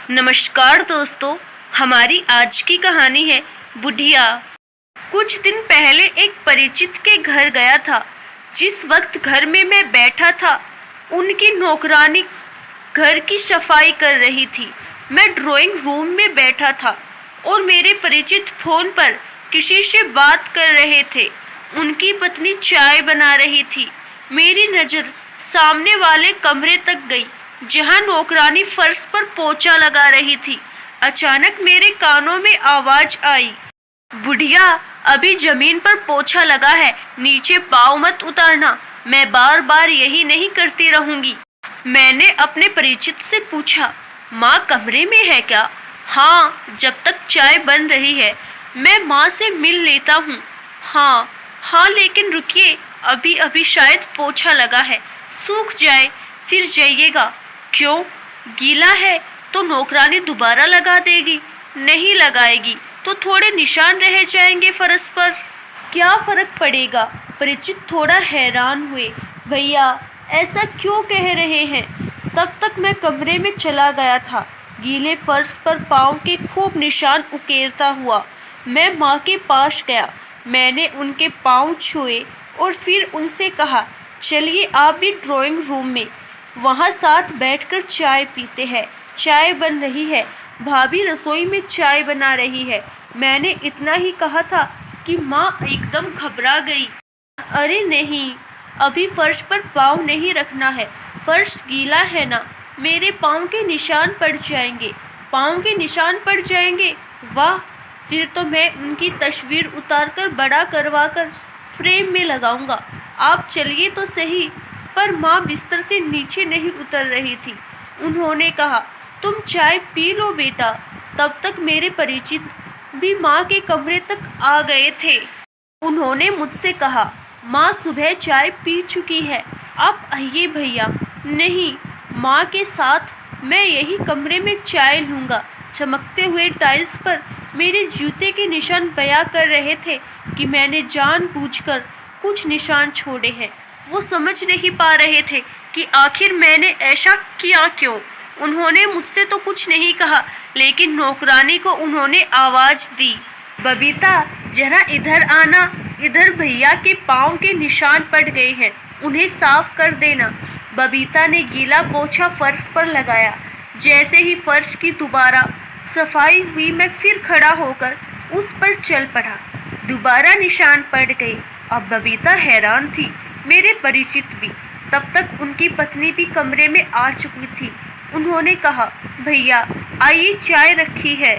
नमस्कार दोस्तों, हमारी आज की कहानी है बुढ़िया। कुछ दिन पहले एक परिचित के घर गया था। जिस वक्त घर में मैं बैठा था, उनकी नौकरानी घर की सफाई कर रही थी। मैं ड्राइंग रूम में बैठा था और मेरे परिचित फोन पर किसी से बात कर रहे थे। उनकी पत्नी चाय बना रही थी। मेरी नज़र सामने वाले कमरे तक गई जहां नौकरानी फर्श पर पोछा लगा रही थी। अचानक मेरे कानों में आवाज आई, बुढ़िया, अभी जमीन पर पोछा लगा है, नीचे पाँव मत उतारना। मैं बार बार यही नहीं करती रहूंगी। मैंने अपने परिचित से पूछा, माँ कमरे में है क्या? हाँ, जब तक चाय बन रही है मैं माँ से मिल लेता हूँ। हाँ, लेकिन रुकिए, अभी अभी शायद पोछा लगा है, सूख जाए फिर जाइएगा। क्यों? गीला है तो नौकरानी दोबारा लगा देगी। नहीं लगाएगी तो थोड़े निशान रह जाएंगे फर्श पर। क्या फर्क पड़ेगा? परिचित थोड़ा हैरान हुए। भैया, ऐसा क्यों कह रहे हैं? तब तक मैं कमरे में चला गया था, गीले फर्श पर पाँव के खूब निशान उकेरता हुआ। मैं माँ के पास गया। मैंने उनके पाँव छुए और फिर उनसे कहा, चलिए आप भी ड्राइंग रूम में, वहाँ साथ बैठकर चाय पीते हैं। चाय बन रही है, भाभी रसोई में चाय बना रही है। मैंने इतना ही कहा था कि माँ एकदम घबरा गई। अरे नहीं, अभी फर्श पर पाँव नहीं रखना है, फर्श गीला है ना, मेरे पाँव के निशान पड़ जाएंगे। पाँव के निशान पड़ जाएंगे? वाह, फिर तो मैं उनकी तस्वीर उतारकर बड़ा करवा कर फ्रेम में लगाऊंगा। आप चलिए तो सही। पर माँ बिस्तर से नीचे नहीं उतर रही थी। उन्होंने कहा, तुम चाय पी लो बेटा। तब तक मेरे परिचित भी माँ के कमरे तक आ गए थे। उन्होंने मुझसे कहा, माँ सुबह चाय पी चुकी है, आप आइए भैया। नहीं, माँ के साथ मैं यही कमरे में चाय लूँगा। चमकते हुए टाइल्स पर मेरे जूते के निशान बयां कर रहे थे कि मैंने जानबूझकर कुछ निशान छोड़े हैं। वो समझ नहीं पा रहे थे कि आखिर मैंने ऐसा किया क्यों। उन्होंने मुझसे तो कुछ नहीं कहा, लेकिन नौकरानी को उन्होंने आवाज़ दी, बबीता, जरा इधर आना। इधर भैया के पाँव के निशान पड़ गए हैं, उन्हें साफ कर देना। बबीता ने गीला पोछा फर्श पर लगाया। जैसे ही फर्श की दोबारा सफाई हुई, मैं फिर खड़ा होकर उस पर चल पड़ा। दोबारा निशान पड़ गए। अब बबीता हैरान थी, मेरे परिचित भी। तब तक उनकी पत्नी भी कमरे में आ चुकी थी। उन्होंने कहा, भैया आइए, चाय रखी है।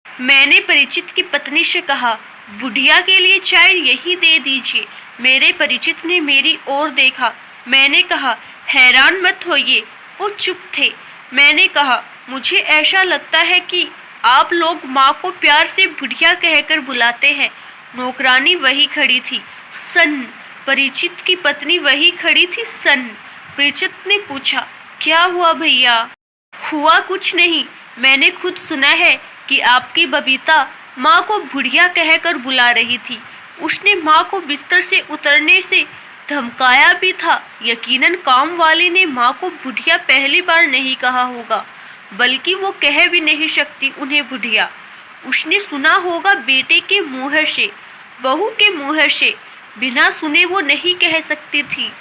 मैंने परिचित की पत्नी से कहा, बुढ़िया के लिए चाय यही दे दीजिए। मेरे परिचित ने मेरी ओर देखा। मैंने कहा, हैरान मत होइए। वो चुप थे। मैंने कहा, मुझे ऐसा लगता है कि आप लोग माँ को प्यार से बुढ़िया कहकर बुलाते हैं। नौकरानी वही खड़ी थी, सन। परिचित की पत्नी वही खड़ी थी, सन। परिचित ने पूछा, क्या हुआ भैया? हुआ कुछ नहीं, मैंने खुद सुना है कि आपकी बबीता माँ को बुढ़िया कहकर बुला रही थी। उसने माँ को बिस्तर से उतरने से धमकाया भी था। यकीनन काम वाले ने माँ को बुढ़िया पहली बार नहीं कहा होगा, बल्कि वो कह भी नहीं सकती उन्हें बुढ़िया। उसने सुना होगा बेटे के मुँह से, बहू के मुँह से, बिना सुने वो नहीं कह सकती थी।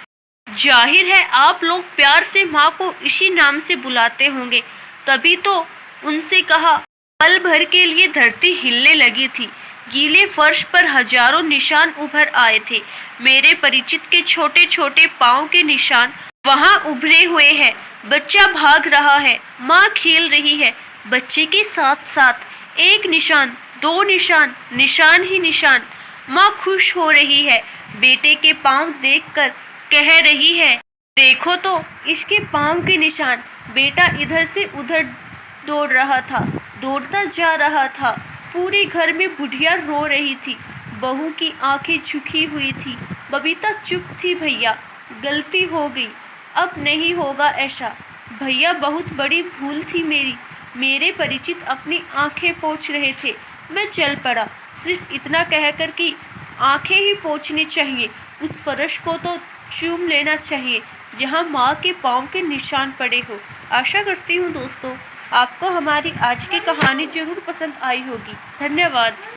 जाहिर है आप लोग प्यार से माँ को इसी नाम से बुलाते होंगे, तभी तो उनसे कहा। पल भर के लिए धरती हिलने लगी थी। गीले फर्श पर हजारों निशान उभर आए थे। मेरे परिचित के छोटे छोटे पाँव के निशान वहाँ उभरे हुए हैं। बच्चा भाग रहा है, माँ खेल रही है। बच्चे के साथ साथ एक निशान, दो निशान, निशान ही निशान। माँ खुश हो रही है। बेटे के पाँव देखकर कह रही है, देखो तो इसके पाँव के निशान। बेटा इधर से उधर दौड़ रहा था, दौड़ता जा रहा था। पूरे घर में बुढ़िया रो रही थी। बहू की आंखें झुकी हुई थी। बबीता चुप थी। भैया, गलती हो गई, अब नहीं होगा ऐसा। भैया, बहुत बड़ी भूल थी मेरी। मेरे परिचित अपनी आंखें पोंछ रहे थे। मैं चल पड़ा, सिर्फ इतना कहकर कि आंखें ही पोंछनी चाहिए, उस फर्श को तो चूम लेना चाहिए जहां माँ के पाँव के निशान पड़े हो। आशा करती हूँ दोस्तों आपको हमारी आज की कहानी जरूर पसंद आई होगी। धन्यवाद।